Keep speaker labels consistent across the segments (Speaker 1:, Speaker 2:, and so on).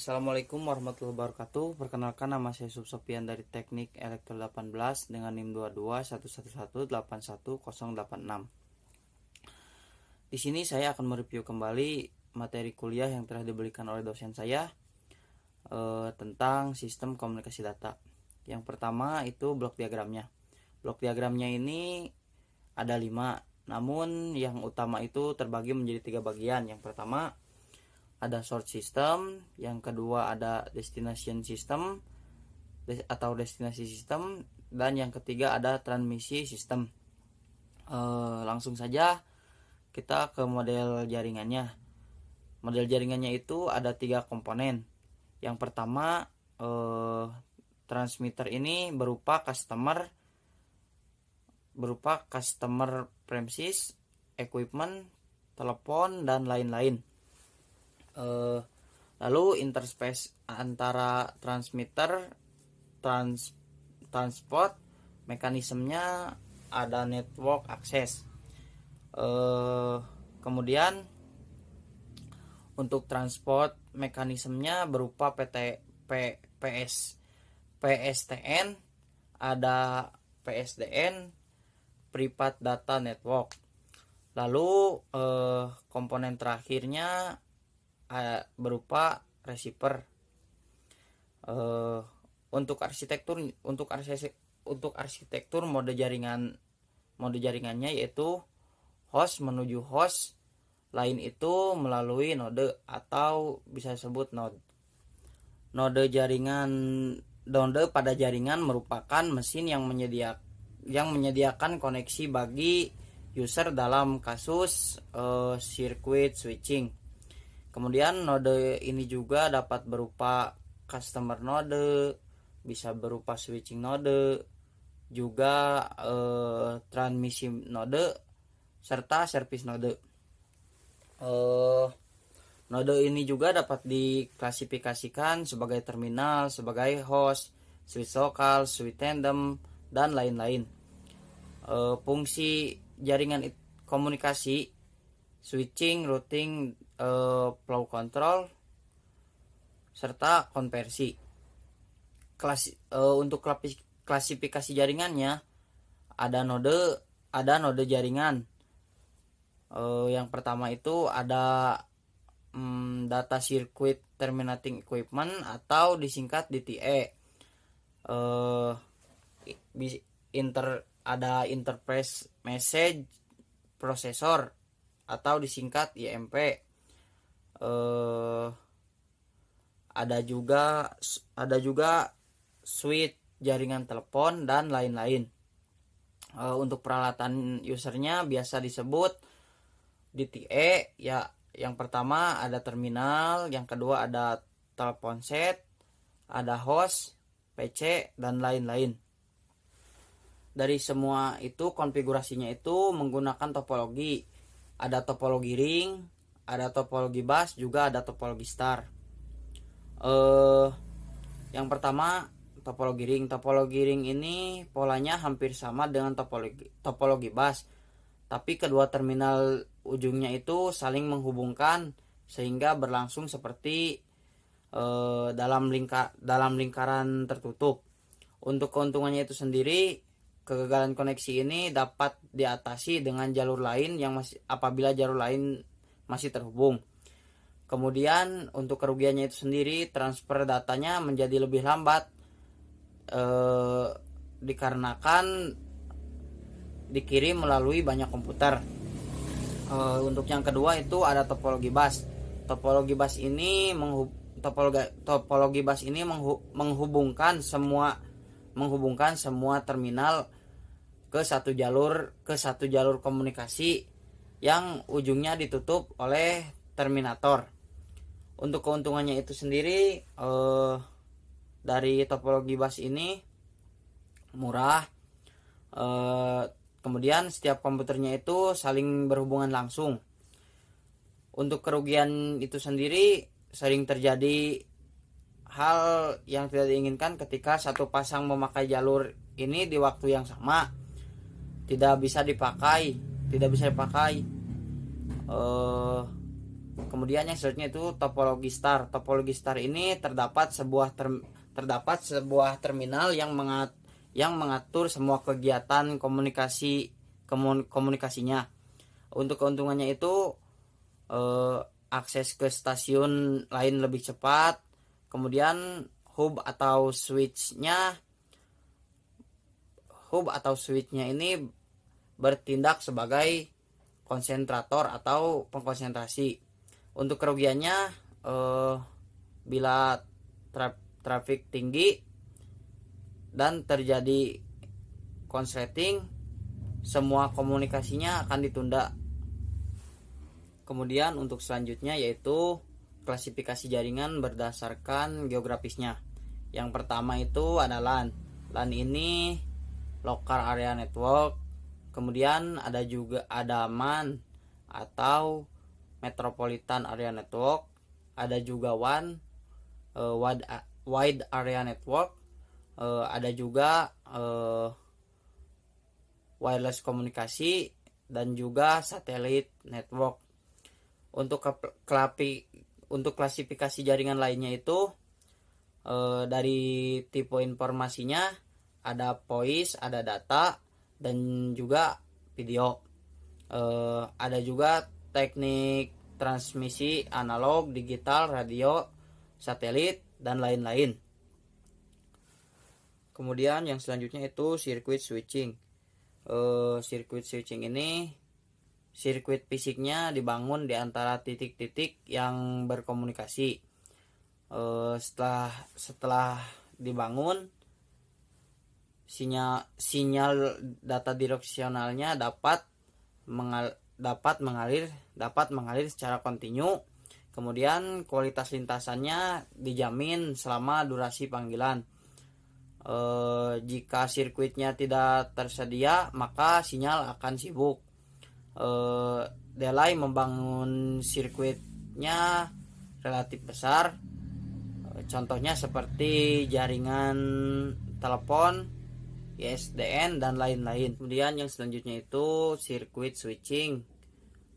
Speaker 1: Assalamualaikum warahmatullahi wabarakatuh. Perkenalkan, nama saya Sofian dari Teknik Elektro 18 dengan NIM 22111818086. Di sini saya akan mereview kembali materi kuliah yang telah diberikan oleh dosen saya tentang sistem komunikasi data. Yang pertama itu blok diagramnya. Blok diagramnya ini ada 5, namun yang utama itu terbagi menjadi 3 bagian. Yang pertama ada source system, yang kedua ada destination system atau destinasi system, dan yang ketiga ada transmisi system. Langsung saja kita ke model jaringannya. Model jaringannya itu ada 3 komponen. Yang pertama transmitter ini berupa customer premises, equipment, telepon, dan lain-lain. Lalu interface antara transmitter, transport, mekanismenya ada network access. Kemudian untuk transport mekanismenya berupa PSTN, ada PSDN, Private Data Network. Lalu komponen terakhirnya berupa receiver. Untuk arsitektur mode jaringannya yaitu host menuju host lain itu melalui node atau bisa disebut node. Node pada jaringan merupakan mesin yang menyediakan koneksi bagi user dalam kasus circuit switching. Kemudian node ini juga dapat berupa customer node, bisa berupa switching node, juga transmisi node, serta service node. Node ini juga dapat diklasifikasikan sebagai terminal, sebagai host, switch lokal, switch tandem, dan lain-lain. Fungsi jaringan komunikasi, switching, routing, flow control, serta konversi. Untuk klasifikasi jaringannya ada node jaringan. Yang pertama itu ada data circuit terminating equipment atau disingkat DTE. Ada interface message processor atau disingkat IMP. Ada juga switch jaringan telepon dan lain-lain. Untuk peralatan usernya biasa disebut DTE ya. Yang pertama ada terminal, yang kedua ada telepon set, ada host, PC, dan lain-lain. Dari semua itu konfigurasinya itu menggunakan topologi. Ada topologi ring, ada topologi bus, juga ada topologi star. Yang pertama topologi ring. Topologi ring ini polanya hampir sama dengan topologi bus, tapi kedua terminal ujungnya itu saling menghubungkan sehingga berlangsung seperti dalam lingkaran tertutup. Untuk keuntungannya itu sendiri, kegagalan koneksi ini dapat diatasi dengan jalur lain apabila jalur lain masih terhubung. Kemudian untuk kerugiannya itu sendiri, transfer datanya menjadi lebih lambat dikarenakan dikirim melalui banyak komputer. Untuk yang kedua itu ada topologi bus. Topologi bus ini menghubungkan semua terminal ke satu jalur komunikasi yang ujungnya ditutup oleh terminator. Untuk keuntungannya itu sendiri, dari topologi bus ini murah. Kemudian setiap komputernya itu saling berhubungan langsung. Untuk kerugian itu sendiri, sering terjadi hal yang tidak diinginkan ketika satu pasang memakai jalur ini di waktu yang sama, tidak bisa dipakai. Kemudian yang selanjutnya itu topologi star. Topologi star ini terdapat sebuah terminal yang mengatur semua kegiatan komunikasinya. Untuk keuntungannya itu akses ke stasiun lain lebih cepat. Kemudian hub atau switchnya ini bertindak sebagai konsentrator atau pengkonsentrasi. Untuk kerugiannya, bila traffic tinggi dan terjadi konsleting, semua komunikasinya akan ditunda. Kemudian untuk selanjutnya yaitu klasifikasi jaringan berdasarkan geografisnya. Yang pertama itu ada LAN. LAN ini local area network. Kemudian ada MAN atau Metropolitan Area Network, ada juga WAN, Wide Area Network, ada juga wireless komunikasi, dan juga Satellite Network. Untuk klasifikasi jaringan lainnya itu dari tipe informasinya ada voice, ada data, dan juga video. Ada juga teknik transmisi analog, digital, radio, satelit, dan lain-lain. Kemudian yang selanjutnya itu circuit switching. Circuit switching ini sirkuit fisiknya dibangun di antara titik-titik yang berkomunikasi. Setelah dibangun, sinyal data direksionalnya dapat mengalir secara kontinu. Kemudian kualitas lintasannya dijamin selama durasi panggilan. Jika sirkuitnya tidak tersedia, maka sinyal akan sibuk. Delay membangun sirkuitnya relatif besar. Contohnya seperti jaringan telepon, ISDN, dan lain-lain. Kemudian yang selanjutnya itu circuit switching,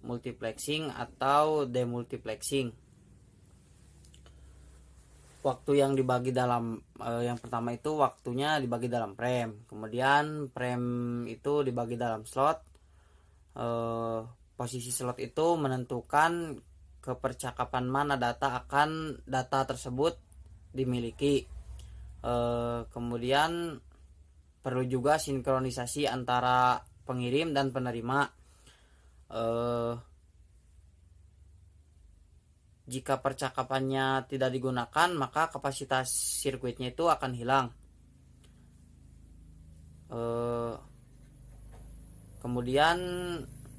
Speaker 1: multiplexing atau demultiplexing. Waktu yang dibagi dalam yang pertama itu waktunya dibagi dalam frame. Kemudian frame itu dibagi dalam slot. Posisi slot itu menentukan kepercakapan mana data tersebut dimiliki. Kemudian perlu juga sinkronisasi antara pengirim dan penerima. Jika percakapannya tidak digunakan, maka kapasitas sirkuitnya itu akan hilang. Kemudian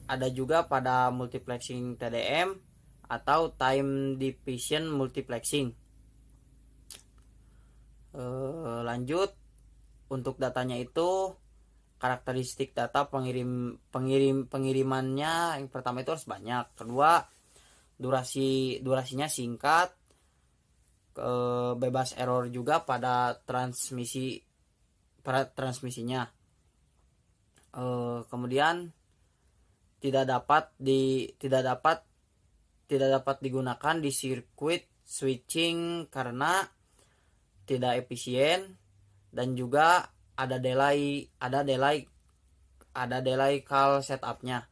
Speaker 1: ada juga pada multiplexing TDM atau time division multiplexing. Lanjut, untuk datanya itu karakteristik data pengirimannya yang pertama itu harus banyak. Kedua, durasinya singkat, bebas error juga pada transmisinya. Kemudian tidak dapat digunakan di sirkuit switching karena tidak efisien, dan juga ada delay call setupnya.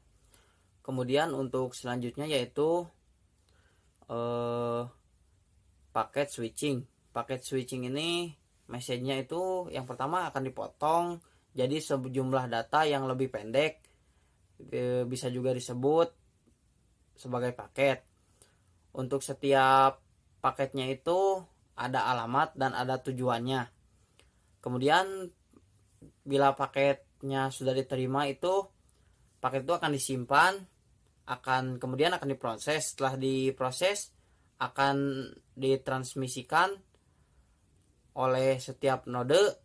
Speaker 1: Kemudian untuk selanjutnya yaitu paket switching. Paket switching ini message-nya itu yang pertama akan dipotong jadi sejumlah data yang lebih pendek, bisa juga disebut sebagai paket. Untuk setiap paketnya itu ada alamat dan ada tujuannya. Kemudian bila paketnya sudah diterima itu, paket itu akan disimpan, kemudian akan diproses. Setelah diproses akan ditransmisikan oleh setiap node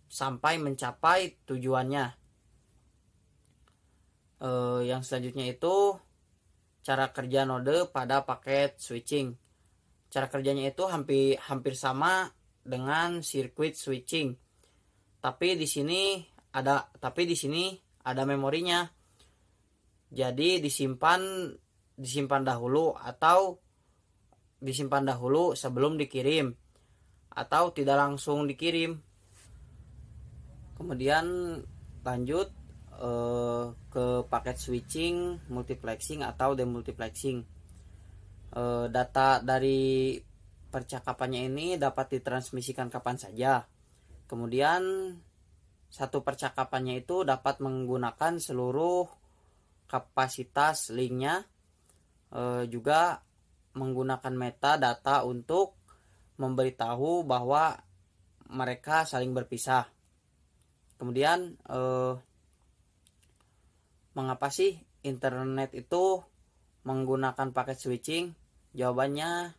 Speaker 1: sampai mencapai tujuannya. Yang selanjutnya itu cara kerja node pada paket switching. Cara kerjanya itu hampir sama dengan sirkuit switching. Tapi di sini ada memorinya. Jadi disimpan disimpan dahulu sebelum dikirim atau tidak langsung dikirim. Kemudian lanjut ke paket switching, multiplexing atau demultiplexing. Data dari percakapannya ini dapat ditransmisikan kapan saja. Kemudian satu percakapannya itu dapat menggunakan seluruh kapasitas linknya, juga menggunakan metadata untuk memberitahu bahwa mereka saling berpisah. Kemudian mengapa sih internet itu menggunakan paket switching? Jawabannya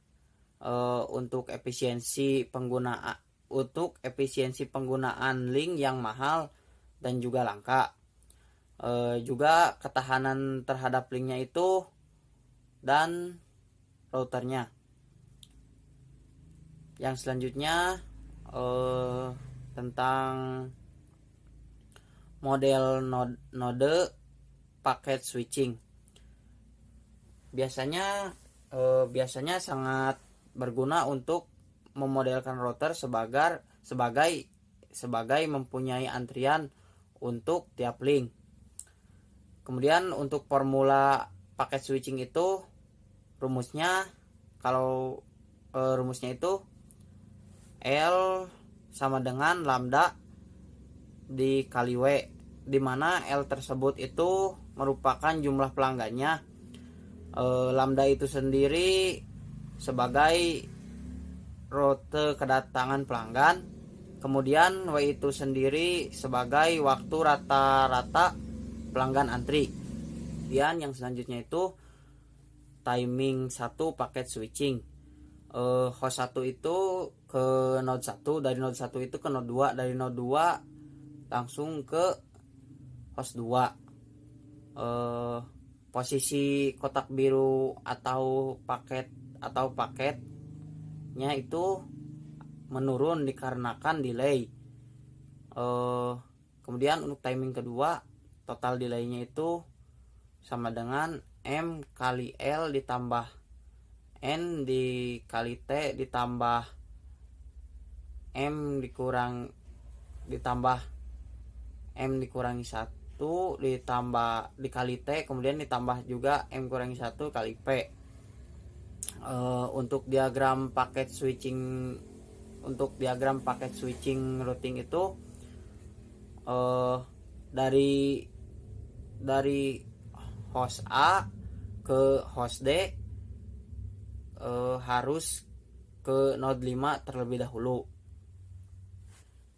Speaker 1: untuk efisiensi penggunaan link yang mahal dan juga langka. Juga ketahanan terhadap linknya itu dan routernya. Yang selanjutnya tentang model node paket switching. Biasanya sangat berguna untuk memodelkan router sebagai mempunyai antrian untuk tiap link. Kemudian untuk formula paket switching itu rumusnya itu L sama dengan lambda dikali W, di mana L tersebut itu merupakan jumlah pelanggannya. Lambda itu sendiri sebagai rute kedatangan pelanggan, kemudian W itu sendiri sebagai waktu rata-rata pelanggan antri. Dan yang selanjutnya itu timing 1 paket switching. Host 1 itu ke node 1, dari node 1 itu ke node 2, dari node 2 langsung ke host 2. Posisi kotak biru atau paketnya itu menurun dikarenakan delay. Kemudian untuk timing kedua, total delaynya itu sama dengan M kali L ditambah N dikali T ditambah M ditambah M dikurangi 1 dikali T, kemudian ditambah juga M kurangi 1 kali P. Untuk diagram paket switching routing itu dari host A ke host D harus ke node 5 terlebih dahulu.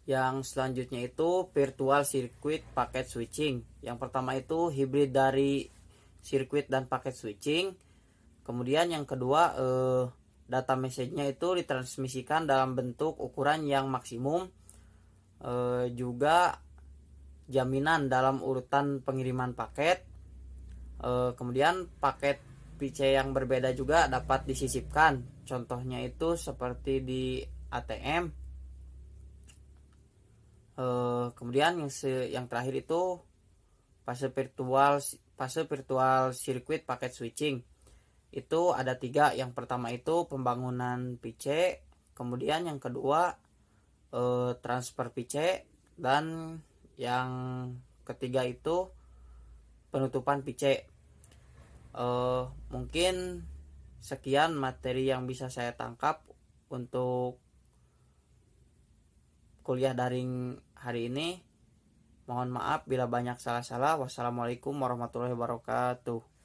Speaker 1: Yang selanjutnya itu virtual circuit packet switching. Yang pertama itu hybrid dari circuit dan packet switching. Kemudian yang kedua data message-nya itu ditransmisikan dalam bentuk ukuran yang maksimum, juga jaminan dalam urutan pengiriman paket. Kemudian paket PC yang berbeda juga dapat disisipkan. Contohnya itu seperti di ATM. Kemudian yang terakhir itu fase virtual circuit packet switching. Itu ada 3. Yang pertama itu pembangunan PC, kemudian yang kedua transfer PC, dan yang ketiga itu penutupan PC. Mungkin sekian materi yang bisa saya tangkap untuk kuliah daring hari ini. Mohon maaf bila banyak salah-salah. Wassalamualaikum warahmatullahi wabarakatuh.